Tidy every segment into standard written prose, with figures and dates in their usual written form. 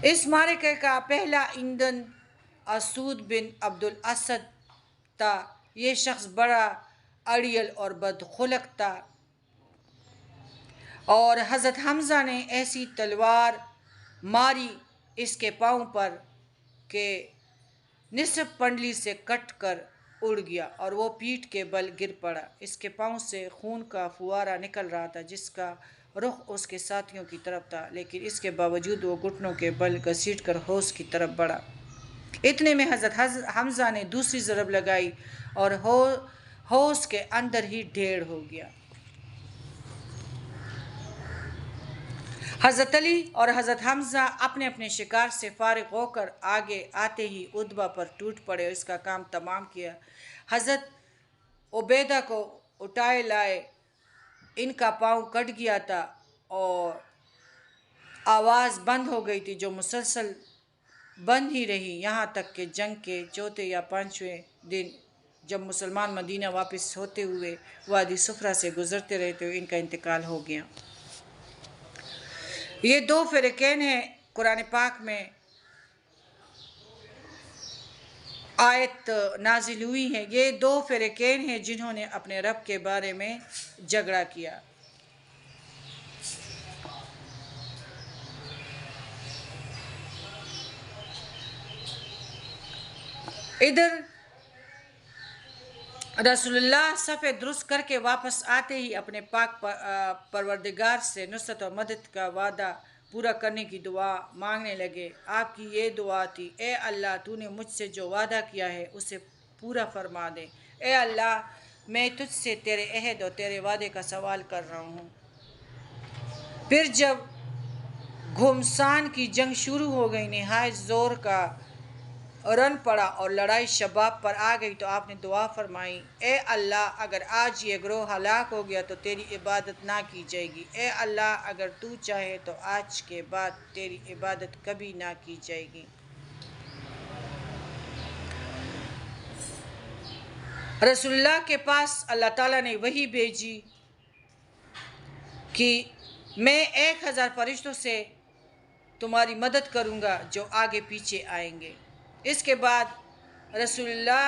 اس معرکے کا پہلا ایندھن اسود بن عبد الاسد تھا۔ یہ شخص بڑا اڑیل اور بدخلق تھا، اور حضرت حمزہ نے ایسی تلوار ماری اس کے پاؤں پر کہ نصف پنڈلی سے کٹ کر اڑ گیا اور وہ پیٹھ کے بل گر پڑا۔ اس کے پاؤں سے خون کا فوارہ نکل رہا تھا جس کا رخ اس کے ساتھیوں کی طرف تھا، لیکن اس کے باوجود وہ گھٹنوں کے بل گھسیٹ کر حوض کی طرف بڑھا۔ اتنے میں حضرت حمزہ نے دوسری ضرب لگائی اور حوض کے اندر ہی ڈھیر ہو گیا۔ حضرت علی اور حضرت حمزہ اپنے اپنے شکار سے فارغ ہو کر آگے آتے ہی اتبا پر ٹوٹ پڑے اور اس کا کام تمام کیا۔ حضرت عبیدہ کو اٹھائے لائے، ان کا پاؤں کٹ گیا تھا اور آواز بند ہو گئی تھی جو مسلسل بند ہی رہی یہاں تک کہ جنگ کے چوتھے یا پانچویں دن جب مسلمان مدینہ واپس ہوتے ہوئے وادی صفرا سے گزرتے رہے تو ان کا انتقال ہو گیا۔ یہ دو فرقین ہیں۔ قرآن پاک میں آیت نازل ہوئی ہے، یہ دو فرقین ہیں جنہوں نے اپنے رب کے بارے میں جھگڑا کیا۔ ادھر رسول اللہ صفے درست کر کے واپس آتے ہی اپنے پاک پروردگار سے نصرت و مدد کا وعدہ پورا کرنے کی دعا مانگنے لگے۔ آپ کی یہ دعا تھی، اے اللہ تو نے مجھ سے جو وعدہ کیا ہے اسے پورا فرما دے۔ اے اللہ میں تجھ سے تیرے عہد اور تیرے وعدے کا سوال کر رہا ہوں۔ پھر جب گھمسان کی جنگ شروع ہو گئی، نہایت زور کا رن پڑا اور لڑائی شباب پر آ گئی تو آپ نے دعا فرمائی، اے اللہ اگر آج یہ گروہ ہلاک ہو گیا تو تیری عبادت نہ کی جائے گی۔ اے اللہ اگر تو چاہے تو آج کے بعد تیری عبادت کبھی نہ کی جائے گی۔ رسول اللہ کے پاس اللہ تعالیٰ نے وحی بھیجی کہ میں 1000 فرشتوں سے تمہاری مدد کروں گا جو آگے پیچھے آئیں گے۔ اس کے بعد رسول اللہ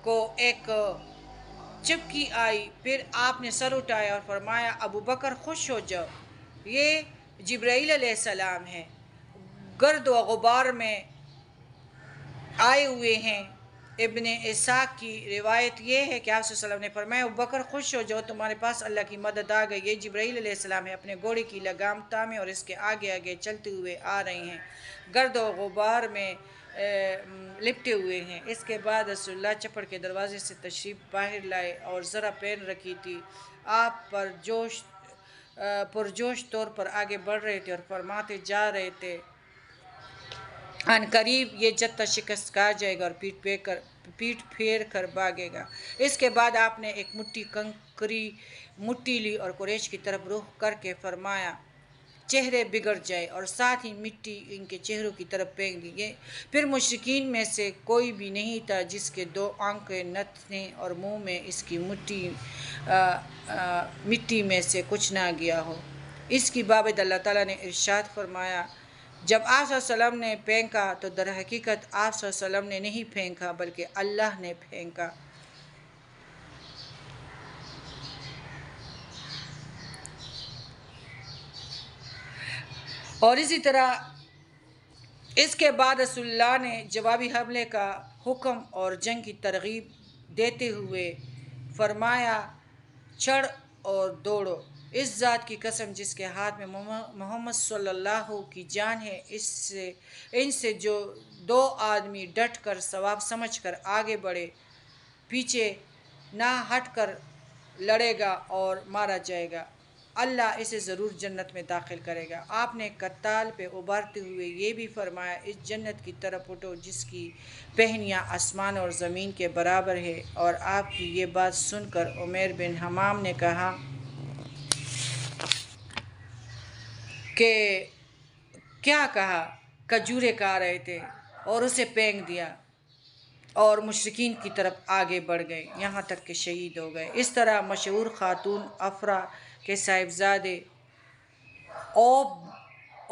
کو ایک چپکی آئی، پھر آپ نے سر اٹھایا اور فرمایا، ابو بکر خوش ہو جاؤ، یہ جبرائیل علیہ السلام ہیں، گرد و غبار میں آئے ہوئے ہیں۔ ابن اسحاق کی روایت یہ ہے کہ آپ صلی اللہ علیہ وسلم نے فرمایا، ابو بکر خوش ہو جاؤ، تمہارے پاس اللہ کی مدد آ گئی، یہ جبرائیل علیہ السلام ہے، اپنے گھوڑے کی لگام تھامے اور اس کے آگے آگے چلتے ہوئے آ رہے ہیں، گرد و غبار میں لپٹے ہوئے ہیں۔ اس کے بعد رسول اللہ چپڑ کے دروازے سے تشریف باہر لائے اور ذرا پہن رکھی تھی، آپ پرجوش طور پر آگے بڑھ رہے تھے اور فرماتے جا رہے تھے، ان قریب یہ جتھا شکست کھا جائے گا اور پیٹ پھیر کر بھاگے گا۔ اس کے بعد آپ نے ایک مٹھی کنکری مٹی لی اور قریش کی طرف رخ کر کے فرمایا، چہرے بگڑ جائے، اور ساتھ ہی مٹی ان کے چہروں کی طرف پھینک دی۔ پھر مشرکین میں سے کوئی بھی نہیں تھا جس کے 2 آنکھیں نہ تھیں اور منہ میں اس کی مٹی میں سے کچھ نہ گیا ہو۔ اس کی بابت اللہ تعالیٰ نے ارشاد فرمایا، جب آپ صلی اللہ علیہ وسلم نے پھینکا تو در حقیقت آپ صلی اللہ علیہ وسلم نے نہیں پھینکا بلکہ اللہ نے پھینکا۔ اور اسی طرح اس کے بعد رسول اللہ نے جوابی حملے کا حکم اور جنگ کی ترغیب دیتے ہوئے فرمایا، چڑھ اور دوڑو، اس ذات کی قسم جس کے ہاتھ میں محمد صلی اللہ کی جان ہے، ان سے جو 2 آدمی ڈٹ کر ثواب سمجھ کر آگے بڑھے، پیچھے نہ ہٹ کر لڑے گا اور مارا جائے گا، اللہ اسے ضرور جنت میں داخل کرے گا۔ آپ نے قتال پہ ابھارتے ہوئے یہ بھی فرمایا، اس جنت کی طرف اٹھو جس کی پہنیاں آسمان اور زمین کے برابر ہے۔ اور آپ کی یہ بات سن کر عمیر بن حمام نے کہا کہ کیا کہا؟ کھجوریں کھا رہے تھے اور اسے پھینک دیا اور مشرکین کی طرف آگے بڑھ گئے یہاں تک کہ شہید ہو گئے۔ اس طرح مشہور خاتون افرا کے صاحبزادے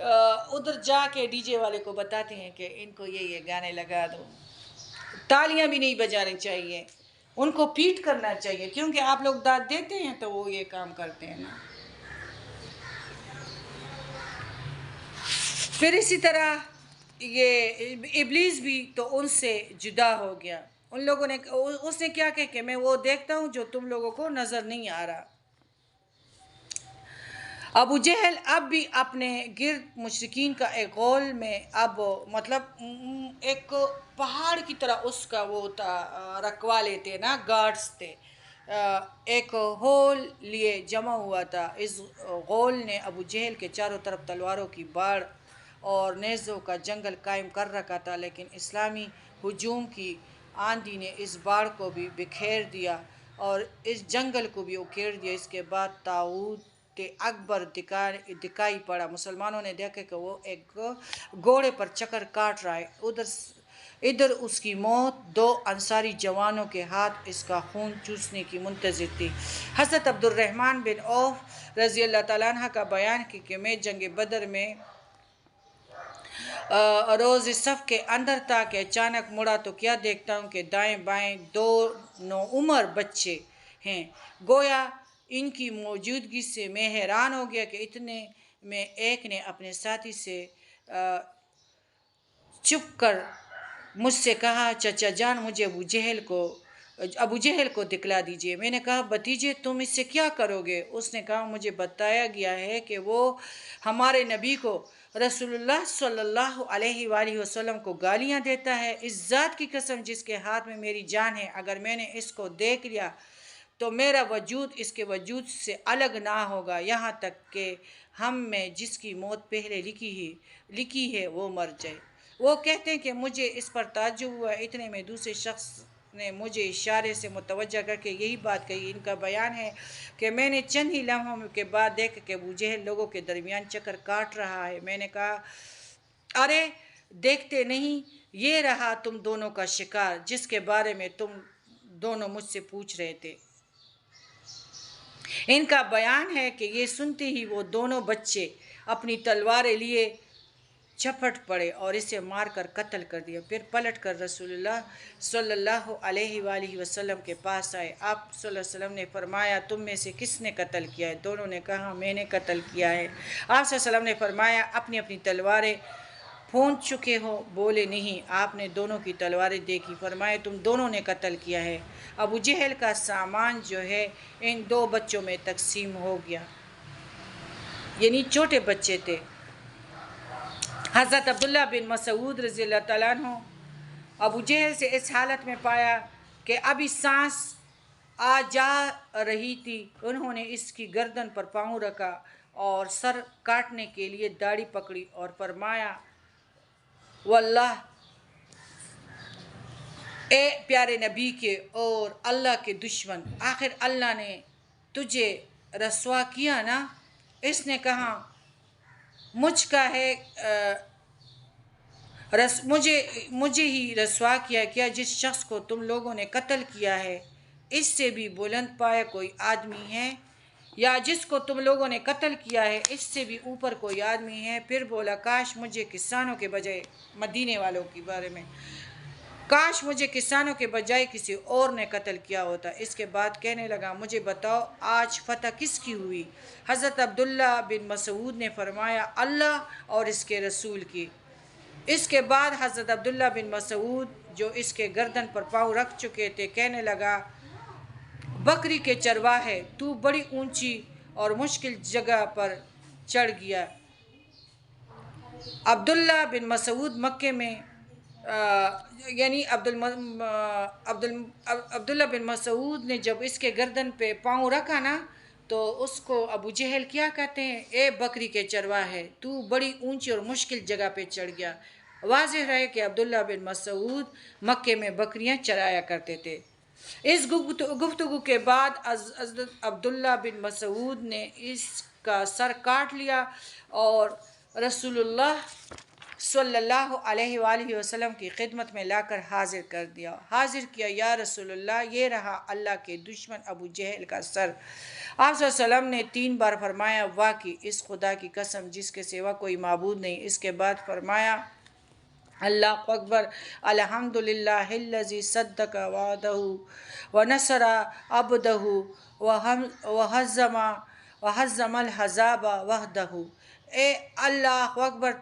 ادھر جا کے ڈی جے والے کو بتاتے ہیں کہ ان کو یہ گانے لگا دو. تالیاں بھی نہیں بجانی چاہیے, ان کو پیٹ کرنا چاہیے, کیونکہ آپ لوگ داد دیتے ہیں تو وہ یہ کام کرتے ہیں نا. پھر اسی طرح یہ ابلیس بھی تو ان سے جدا ہو گیا. ان لوگوں نے اس نے کیا کہ میں وہ دیکھتا ہوں جو تم لوگوں کو نظر نہیں آ رہا. ابو جہل اب بھی اپنے گرد مشرکین کا ایک غول میں اب مطلب ایک پہاڑ کی طرح اس کا وہ تھا, رکھوالے تھے نا, گارڈز تھے, ایک ہول لیے جمع ہوا تھا. اس غول نے ابو جہل کے چاروں طرف تلواروں کی باڑ اور نیزوں کا جنگل قائم کر رکھا تھا, لیکن اسلامی ہجوم کی آندھی نے اس باڑ کو بھی بکھیر دیا اور اس جنگل کو بھی اکھیڑ دیا. اس کے بعد طاعوت اکبر دکھائی پڑا. مسلمانوں نے دیکھا کہ وہ ایک گھوڑے پر چکر کاٹ رہا ہے. ادھر اس کی موت 2 انصاری جوانوں کے ہاتھ اس کا خون چوسنے کی منتظر تھی. حضرت عبد الرحمن بن عوف رضی اللہ تعالیٰ عنہ کا بیان کہ میں جنگ بدر میں روز صف کے اندر تھا کہ اچانک مڑا تو کیا دیکھتا ہوں کہ دائیں بائیں 2 نوعمر بچے ہیں. گویا ان کی موجودگی سے میں حیران ہو گیا کہ اتنے میں ایک نے اپنے ساتھی سے چھپ کر مجھ سے کہا, چچا جان مجھے ابو جہل کو دکھلا دیجئے. میں نے کہا بھتیجے تم اس سے کیا کرو گے؟ اس نے کہا مجھے بتایا گیا ہے کہ وہ ہمارے نبی کو رسول اللہ صلی اللہ علیہ وآلہ وسلم کو گالیاں دیتا ہے. اس ذات کی قسم جس کے ہاتھ میں میری جان ہے, اگر میں نے اس کو دیکھ لیا تو میرا وجود اس کے وجود سے الگ نہ ہوگا, یہاں تک کہ ہم میں جس کی موت پہلے لکھی ہے وہ مر جائے. وہ کہتے ہیں کہ مجھے اس پر تعجب ہوا. اتنے میں دوسرے شخص نے مجھے اشارے سے متوجہ کر کے یہی بات کہی. ان کا بیان ہے کہ میں نے چند ہی لمحوں کے بعد دیکھا کہ ابو جہل لوگوں کے درمیان چکر کاٹ رہا ہے. میں نے کہا ارے دیکھتے نہیں, یہ رہا تم دونوں کا شکار جس کے بارے میں تم دونوں مجھ سے پوچھ رہے تھے. ان کا بیان ہے کہ یہ سنتے ہی وہ دونوں بچے اپنی تلواریں لیے جھپٹ پڑے اور اسے مار کر قتل کر دیا. پھر پلٹ کر رسول اللہ صلی اللہ علیہ وآلہ وسلم کے پاس آئے. آپ صلی اللہ علیہ وسلم نے فرمایا تم میں سے کس نے قتل کیا ہے؟ دونوں نے کہا میں نے قتل کیا ہے. آپ صلی اللہ علیہ وسلم نے فرمایا اپنی اپنی تلواریں پھونک چکے ہو؟ بولے نہیں. آپ نے دونوں کی تلواریں دیکھی, فرمایا تم دونوں نے قتل کیا ہے. ابو جہل کا سامان جو ہے ان 2 بچوں میں تقسیم ہو گیا, یعنی چھوٹے بچے تھے. حضرت عبداللہ بن مسعود رضی اللہ تعالیٰ عنہ ابو جہل سے اس حالت میں پایا کہ ابھی سانس آ جا رہی تھی. انہوں نے اس کی گردن پر پاؤں رکھا اور سر کاٹنے کے لیے داڑھی پکڑی اور فرمایا واللہ اے پیارے نبی کے اور اللہ کے دشمن, آخر اللہ نے تجھے رسوا کیا نا؟ اس نے کہا مجھ کا ہے مجھے ہی رسوا کیا جس شخص کو تم لوگوں نے قتل کیا ہے اس سے بھی بلند پایا کوئی آدمی ہے, یا جس کو تم لوگوں نے قتل کیا ہے اس سے بھی اوپر کوئی آدمی ہے. پھر بولا کاش مجھے کسانوں کے بجائے مدینے والوں کے بارے میں کاش مجھے کسانوں کے بجائے کسی اور نے قتل کیا ہوتا. اس کے بعد کہنے لگا مجھے بتاؤ آج فتح کس کی ہوئی؟ حضرت عبداللہ بن مسعود نے فرمایا اللہ اور اس کے رسول کی. اس کے بعد حضرت عبداللہ بن مسعود جو اس کے گردن پر پاؤں رکھ چکے تھے کہنے لگا بکری کے چرواہے تو بڑی اونچی اور مشکل جگہ پر چڑھ گیا. عبداللہ بن مسعود مکے میں یعنی عبداللہ بن مسعود نے جب اس کے گردن پہ پاؤں رکھا نا تو اس کو ابو جہل کیا کہتے ہیں اے بکری کے چرواہے تو بڑی اونچی اور مشکل جگہ پہ چڑھ گیا. واضح رہے کہ عبداللہ بن مسعود مکے میں بکریاں چرایا کرتے تھے. اس گفتگو کے بعد حضرت عبداللہ بن مسعود نے اس کا سر کاٹ لیا اور رسول اللہ صلی اللہ علیہ وآلہ وسلم کی خدمت میں لا کر حاضر کر دیا، حاضر کیا، یا رسول اللہ یہ رہا اللہ کے دشمن ابو جہل کا سر۔ آپ صلی اللہ علیہ وسلم نے 3 بار فرمایا واقعی اس خدا کی قسم جس کے سوا کوئی معبود نہیں۔ اس کے بعد فرمایا اللہ اکبر، الحمدللہ الذی صدق وعدہ ونصر عبدہ وہزم الحزاب وحدہ۔ اے اللہ اکبر،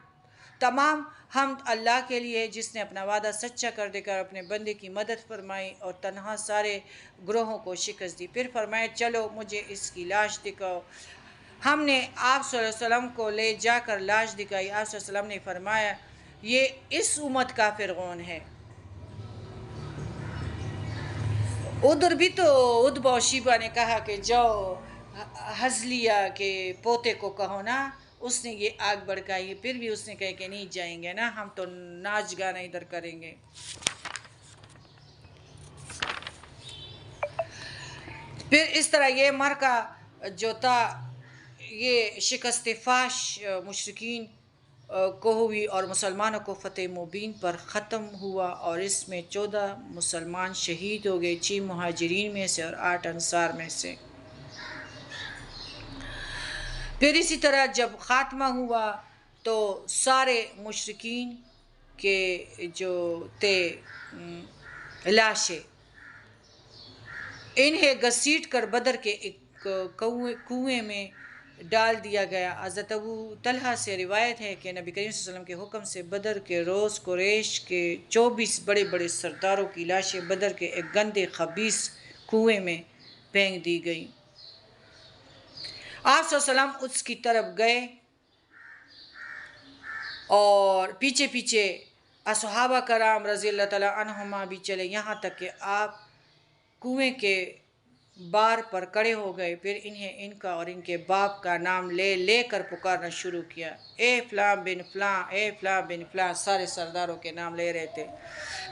تمام حمد اللہ کے لیے جس نے اپنا وعدہ سچا کر دے کر اپنے بندے کی مدد فرمائی اور تنہا سارے گروہوں کو شکست دی۔ پھر فرمایا چلو مجھے اس کی لاش دکھاؤ۔ ہم نے آپ صلی اللہ علیہ وسلم کو لے جا کر لاش دکھائی۔ آپ صلی اللہ علیہ وسلم نے فرمایا یہ اس امت کا فرعون ہے۔ ادھر بھی تو ادبا و شیبہ نے کہا کہ جاؤ حزلیہ کے پوتے کو کہو نا، اس نے یہ آگ بڑھکائی، پھر بھی اس نے کہا کہ نہیں جائیں گے نا، ہم تو ناچ گانا ادھر کریں گے۔ پھر اس طرح یہ مرکہ جو تھا یہ شکست فاش مشرکین کو ہوئی اور مسلمانوں کو فتح مبین پر ختم ہوا، اور اس میں 14 مسلمان شہید ہو گئے، 6 مہاجرین میں سے اور 8 انصار میں سے۔ پھر اسی طرح جب خاتمہ ہوا تو سارے مشرکین کے جو تھے لاشیں انہیں گھسیٹ کر بدر کے ایک کنویں میں ڈال دیا گیا۔ حضرت ابو طلحہ سے روایت ہے کہ نبی کریم صلی اللہ علیہ وسلم کے حکم سے بدر کے روز قریش کے 24 بڑے بڑے سرداروں کی لاشیں بدر کے ایک گندے خبیث کنویں میں پھینک دی گئیں۔ آپ صلی اللہ علیہ وسلم اس کی طرف گئے اور پیچھے پیچھے صحابہ کرام رضی اللہ تعالیٰ عنہما بھی چلے، یہاں تک کہ آپ کنویں کے بار پر کھڑے ہو گئے۔ پھر انہیں ان کا اور ان کے باپ کا نام لے لے کر پکارنا شروع کیا، اے فلاں بن فلاں، اے فلاں بن فلاں، سارے سرداروں کے نام لے رہے تھے۔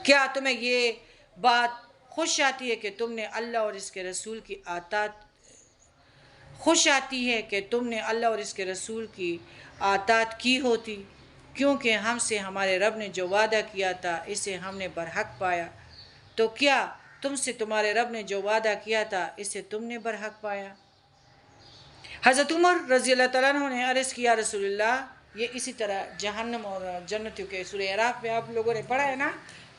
کیا تمہیں یہ بات خوش آتی ہے کہ تم نے اللہ اور اس کے رسول کی اطاعت خوش آتی ہے کہ تم نے اللہ اور اس کے رسول کی اطاعت کی ہوتی، کیونکہ ہم سے ہمارے رب نے جو وعدہ کیا تھا اسے ہم نے برحق پایا، تو کیا تم سے تمہارے رب نے جو وعدہ کیا تھا اسے تم نے برحق پایا؟ حضرت عمر رضی اللہ تعالیٰ عنہ نے عرض کیا رسول اللہ، یہ اسی طرح جہنم اور جنتیوں کے سورہ اعراف میں آپ لوگوں نے پڑھا ہے نا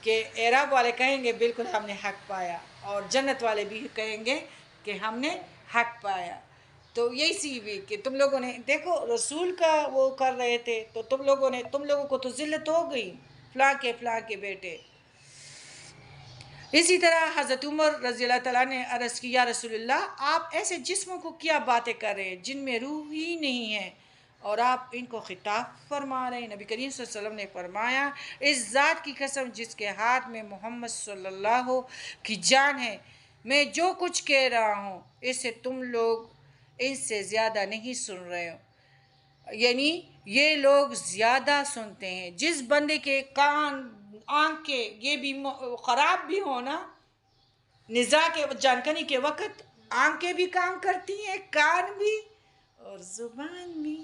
کہ اعراف والے کہیں گے بالکل ہم نے حق پایا، اور جنت والے بھی کہیں گے کہ ہم نے حق پایا۔ تو یہی سی بھی کہ تم لوگوں نے دیکھو رسول کا وہ کر رہے تھے، تو تم لوگوں کو تو ذلت ہو گئی، فلاں کے بیٹے۔ اسی طرح حضرت عمر رضی اللہ تعالیٰ نے عرض کی یا رسول اللہ، آپ ایسے جسموں کو کیا باتیں کر رہے ہیں جن میں روح ہی نہیں ہے اور آپ ان کو خطاب فرما رہے ہیں؟ نبی کریم صلی اللہ علیہ وسلم نے فرمایا اس ذات کی قسم جس کے ہاتھ میں محمد صلی اللہ کی جان ہے، میں جو کچھ کہہ رہا ہوں اسے تم لوگ ان سے زیادہ نہیں سن رہے ہو، یعنی یہ لوگ زیادہ سنتے ہیں۔ جس بندے کے کان آنکھیں یہ بھی خراب بھی ہو نا، نزاع کے جانکنی کے وقت آنکھیں بھی کام کرتی ہیں، کان بھی اور زبان بھی،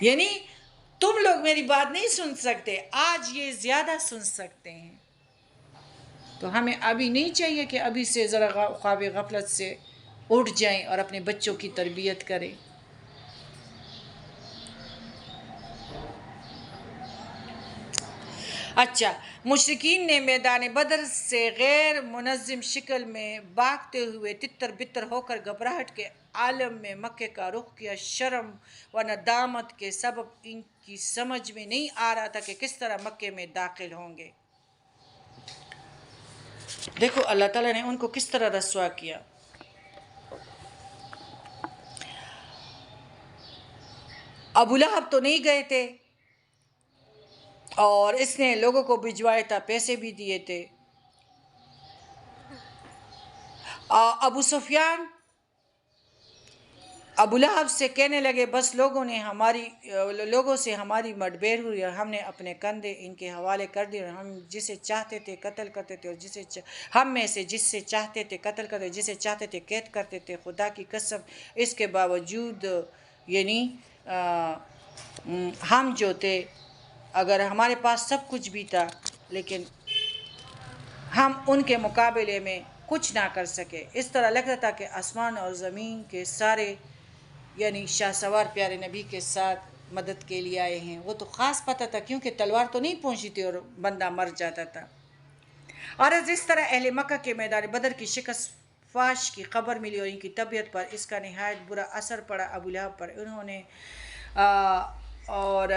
یعنی تم لوگ میری بات نہیں سن سکتے، آج یہ زیادہ سن سکتے ہیں۔ تو ہمیں ابھی نہیں چاہیے کہ ابھی سے ذرا خواب غفلت سے اٹھ جائیں اور اپنے بچوں کی تربیت کریں۔ اچھا، مشرکین نے میدان بدر سے غیر منظم شکل میں بھاگتے ہوئے تتر بتر ہو کر گھبراہٹ کے عالم میں مکے کا رخ کیا۔ شرم و ندامت کے سبب ان کی سمجھ میں نہیں آ رہا تھا کہ کس طرح مکے میں داخل ہوں گے۔ دیکھو اللہ تعالیٰ نے ان کو کس طرح رسوا کیا۔ ابو لہب تو نہیں گئے تھے اور اس نے لوگوں کو بھجوایا تھا، پیسے بھی دیے تھے۔ ابو سفیان ابو لہب سے کہنے لگے بس لوگوں سے ہماری مڈبیر ہوئی اور ہم نے اپنے کندھے ان کے حوالے کر دیے، اور ہم جسے چاہتے تھے قتل کرتے تھے اور ہم میں سے جسے چاہتے تھے قتل کرتے، جسے چاہتے تھے قید کرتے تھے۔ خدا کی قسم اس کے باوجود یعنی ہم جو تھے اگر ہمارے پاس سب کچھ بھی تھا لیکن ہم ان کے مقابلے میں کچھ نہ کر سکے. اس طرح لگتا تھا کہ آسمان اور زمین کے سارے یعنی شاہ سوار پیارے نبی کے ساتھ مدد کے لیے آئے ہیں. وہ تو خاص پتہ تھا کیونکہ تلوار تو نہیں پہنچی تھی اور بندہ مر جاتا تھا. اور اس طرح اہل مکہ کے میدان بدر کی شکست فاش کی خبر ملی اور ان کی طبیعت پر اس کا نہایت برا اثر پڑا ابو لہب پر. انہوں نے اور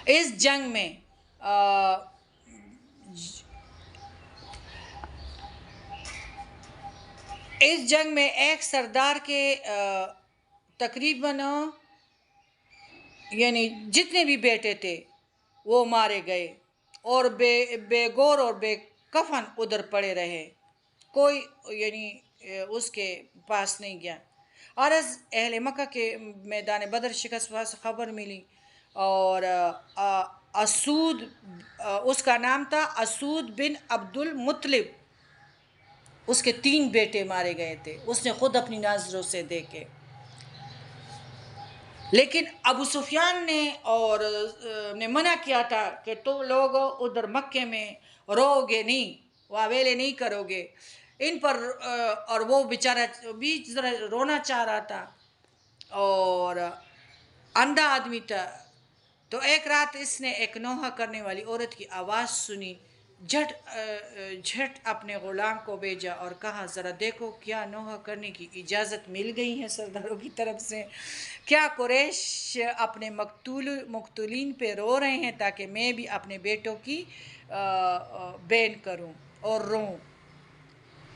اس جنگ میں ایک سردار کے تقریباً یعنی جتنے بھی بیٹے تھے وہ مارے گئے اور بے گور اور بے کفن ادھر پڑے رہے. کوئی یعنی اس کے پاس نہیں گیا. اور از اہل مکہ کے میدان بدر شکست سے خبر ملی اور اسود اس کا نام تھا اسود بن عبد المطلب. اس کے 3 بیٹے مارے گئے تھے. اس نے خود اپنی نظروں سے دیکھے. لیکن ابو سفیان نے منع کیا تھا کہ تم لوگ ادھر مکے میں رو گے نہیں, واویلے نہیں کرو گے ان پر. اور وہ بیچارہ بھی ذرا رونا چاہ رہا تھا اور اندھا آدمی تھا. تو ایک رات اس نے ایک نوحہ کرنے والی عورت کی آواز سنی. جھٹ اپنے غلام کو بھیجا اور کہا ذرا دیکھو کیا نوحہ کرنے کی اجازت مل گئی ہے سرداروں کی طرف سے. کیا قریش اپنے مقتولین پہ رو رہے ہیں تاکہ میں بھی اپنے بیٹوں کی بین کروں اور روں.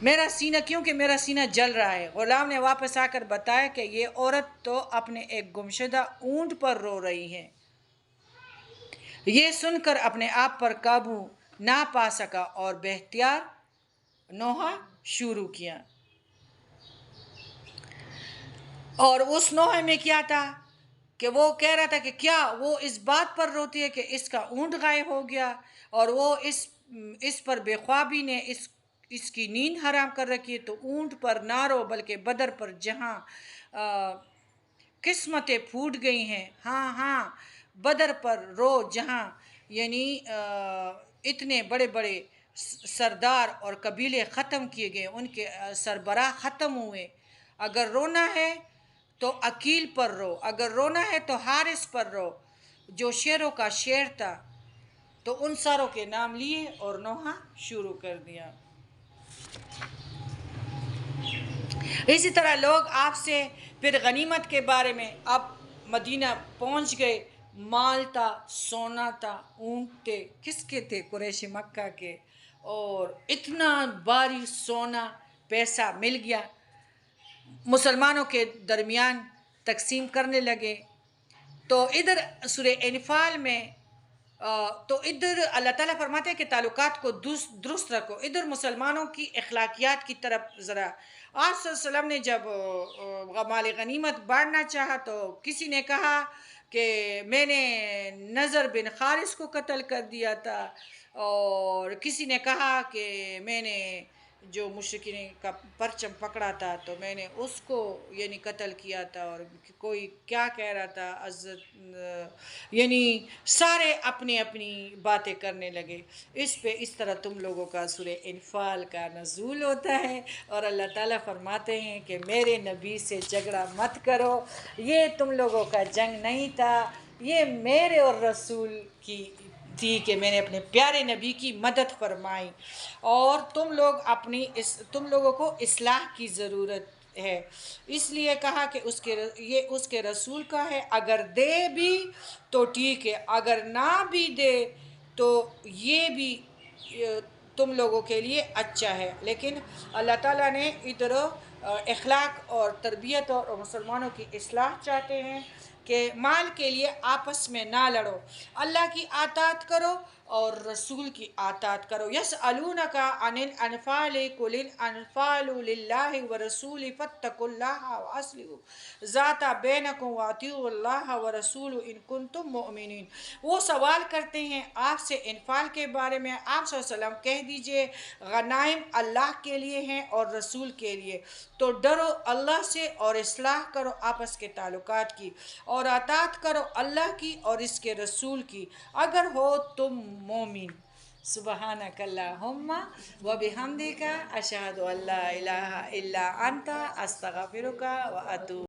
میرا سینہ کیونکہ میرا سینہ جل رہا ہے. غلام نے واپس آ کر بتایا کہ یہ عورت تو اپنے ایک گمشدہ اونٹ پر رو رہی ہے. یہ سن کر اپنے آپ پر قابو نہ پا سکا اور بہتیار نوحہ شروع کیا. اور اس نوحے میں کیا تھا کہ وہ کہہ رہا تھا کہ کیا وہ اس بات پر روتی ہے کہ اس کا اونٹ غائب ہو گیا اور وہ اس پر بے خوابی نے اس کی نیند حرام کر رکھی ہے. تو اونٹ پر نہ رو بلکہ بدر پر جہاں قسمتیں پھوٹ گئی ہیں, ہاں بدر پر رو جہاں یعنی اتنے بڑے بڑے سردار اور قبیلے ختم کیے گئے, ان کے سربراہ ختم ہوئے. اگر رونا ہے تو عقیل پر رو, اگر رونا ہے تو حارث پر رو جو شیروں کا شیر تھا. تو ان ساروں کے نام لیے اور نوحہ شروع کر دیا. اسی طرح لوگ آپ سے پھر غنیمت کے بارے میں اب مدینہ پہنچ گئے. مال تھا, سونا تھا, اونٹ تھے. کس کے تھے؟ قریش مکہ کے. اور اتنا بھاری سونا پیسہ مل گیا, مسلمانوں کے درمیان تقسیم کرنے لگے. تو ادھر سورہ انفال میں تو ادھر اللہ تعالیٰ فرماتے ہیں کہ تعلقات کو درست رکھو. ادھر مسلمانوں کی اخلاقیات کی طرف ذرا. آپ صلی اللہ علیہ وسلم نے جب مال غنیمت بانٹنا چاہا تو کسی نے کہا کہ میں نے نضر بن حارث کو قتل کر دیا تھا, اور کسی نے کہا کہ میں نے جو مشرکین کا پرچم پکڑا تھا تو میں نے اس کو یعنی قتل کیا تھا, اور کوئی کیا کہہ رہا تھا یعنی سارے اپنی اپنی باتیں کرنے لگے. اس طرح تم لوگوں کا سورہ انفال کا نزول ہوتا ہے اور اللہ تعالیٰ فرماتے ہیں کہ میرے نبی سے جھگڑا مت کرو. یہ تم لوگوں کا جنگ نہیں تھا, یہ میرے اور رسول کی تھی کہ میں نے اپنے پیارے نبی کی مدد فرمائی, اور تم لوگوں کو اصلاح کی ضرورت ہے. اس لیے کہا کہ یہ اس کے رسول کا ہے. اگر دے بھی تو ٹھیک ہے, اگر نہ بھی دے تو یہ بھی تم لوگوں کے لیے اچھا ہے. لیکن اللہ تعالیٰ نے ادھر اخلاق اور تربیت اور مسلمانوں کی اصلاح چاہتے ہیں کہ مال کے لیے آپس میں نہ لڑو, اللہ کی اطاعت کرو اور رسول کی اطاعت کرو۔ یسألونک عن الانفال قل الانفال للہ ورسول فاتقوا اللہ واصلحوا ذات بینکم واطیعوا اللہ ورسول ان کنتم مؤمنین۔ وہ سوال کرتے ہیں آپ سے انفال کے بارے میں، آپ صلی اللہ علیہ وسلم کہہ دیجئے غنائم اللہ کے لیے ہیں اور رسول کے لیے، تو ڈرو اللہ سے اور اصلاح کرو آپس کے تعلقات کی، اور اطاعت کرو اللہ کی اور اس کے رسول کی اگر ہو تم مومن۔ سبحانک اللہم و بحمدک اشہد ان لا الہ الا انت استغفرک و اتوب